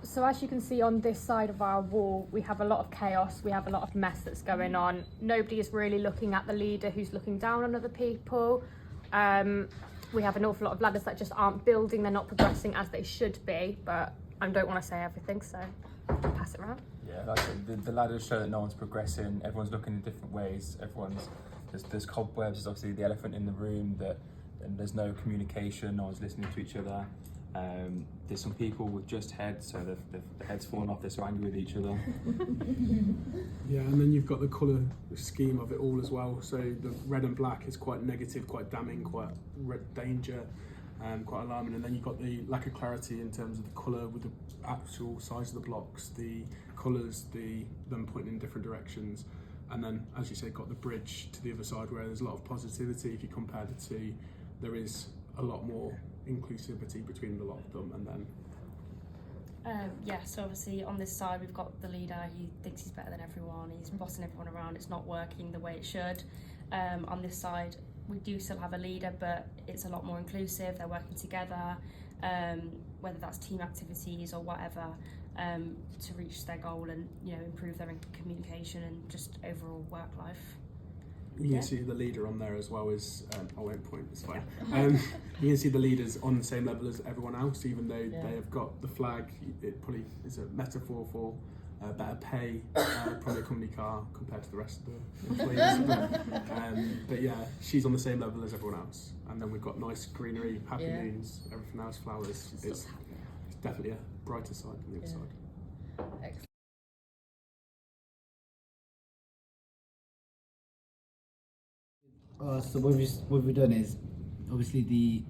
So as you can see on this side of our wall, we have a lot of chaos, we have a lot of mess that's going on. Nobody is really looking at the leader who's looking down on other people. We have an awful lot of ladders that just aren't building, they're not progressing as they should be, but I don't want to say everything, so I'll pass it around. Yeah, like the ladders show that no one's progressing, everyone's looking in different ways, there's cobwebs, there's obviously the elephant in the room, and there's no communication, no one's listening to each other. There's some people with just heads, so the head's fallen off, they're so angry with each other. Yeah, and then you've got the colour scheme of it all as well. So the red and black is quite negative, quite damning, quite danger, quite alarming. And then you've got the lack of clarity in terms of the colour with the actual size of the blocks, the colours, them pointing in different directions. And then, as you say, got the bridge to the other side where there's a lot of positivity. If you compare the two, there is a lot more inclusivity between the lot of them. And then so obviously on this side we've got the leader. He thinks he's better than everyone, he's bossing everyone around, it's not working the way it should. On this side we do still have a leader, but it's a lot more inclusive, they're working together, whether that's team activities or whatever, to reach their goal and, you know, improve their communication and just overall work life. you can see the leader on there as well as, I won't point, it's fine. You can see the leaders on the same level as everyone else, even though they have got the flag. It probably is a metaphor for better pay, probably a company car compared to the rest of the employees. But yeah, she's on the same level as everyone else. And then we've got nice greenery, happy moons, everything else, flowers. It's definitely a brighter side than the other side. Excellent. So what we've done is obviously the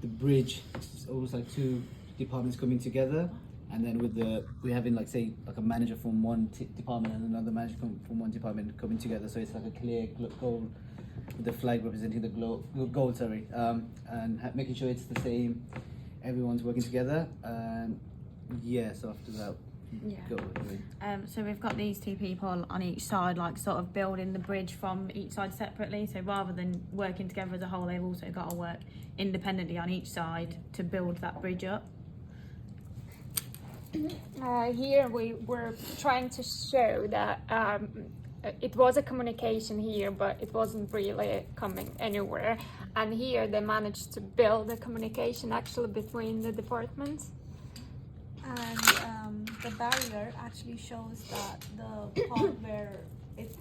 bridge is almost like two departments coming together, and then we're having like a manager from one department and another manager from one department coming together, so it's like a clear goal with the flag representing the goal, and making sure it's the same, everyone's working together, and so after that go. So we've got these two people on each side, like sort of building the bridge from each side separately. So rather than working together as a whole, they've also got to work independently on each side to build that bridge up. Here we were trying to show that it was a communication here, but it wasn't really coming anywhere. And here they managed to build a communication actually between the departments. And the barrier actually shows that the part where it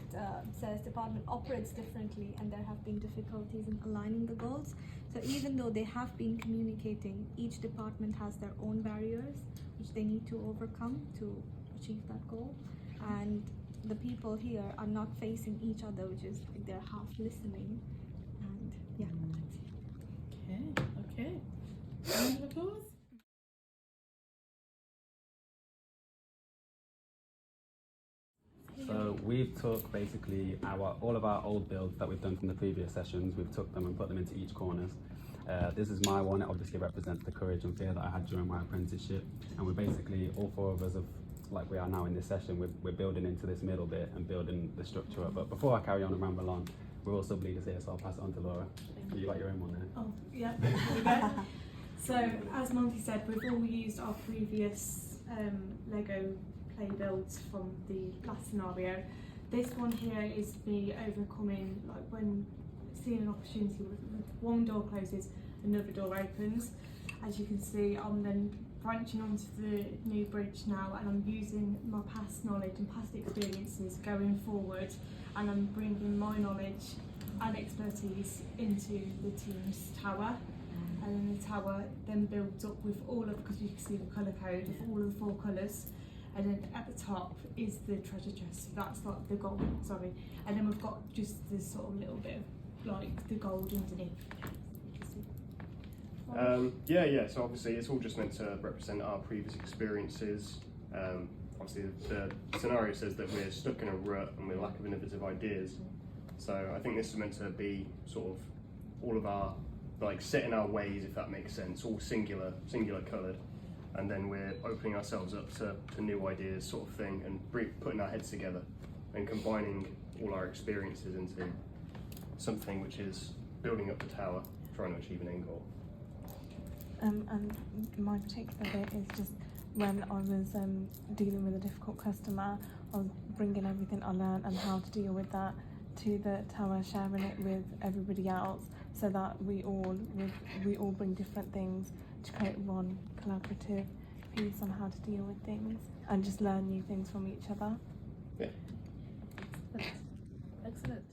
says department operates differently and there have been difficulties in aligning the goals. So even though they have been communicating, each department has their own barriers which they need to overcome to achieve that goal. And the people here are not facing each other, which is like they're half listening. And that's it. Okay. Round of applause. So we've took basically all of our old builds that we've done from the previous sessions, we've took them and put them into each corners. This is my one. It obviously represents the courage and fear that I had during my apprenticeship, and we're basically, all four of us, like we are now in this session, we're building into this middle bit and building the structure up. But before I carry on and ramble on, we're all sub-leaders here, so I'll pass it on to Laura. You got your own one there? Oh, yeah, there we go. So, as Monty said, we've all used our previous Lego play builds from the last scenario. This one here is me overcoming, like when seeing an opportunity with one door closes, another door opens. As you can see, I'm then branching onto the new bridge now, and I'm using my past knowledge and past experiences going forward, and I'm bringing my knowledge and expertise into the team's tower. And then the tower then builds up with all of, because you can see the colour code of all of the four colours, and then at the top is the treasure chest, so that's like the gold, sorry, and then we've got just this sort of little bit of like the gold underneath. So obviously it's all just meant to represent our previous experiences. Obviously the scenario says that we're stuck in a rut and we lack of innovative ideas, so I think this is meant to be sort of all of our, like, set in our ways, if that makes sense, all singular coloured, and then we're opening ourselves up to new ideas, sort of thing, and putting our heads together and combining all our experiences into something which is building up the tower, trying to achieve an end goal. And my particular bit is just when I was dealing with a difficult customer, I was bringing everything I learned and how to deal with that to the tower, sharing it with everybody else, so that we all bring different things to create one collaborative piece on how to deal with things and just learn new things from each other. Yeah. Excellent.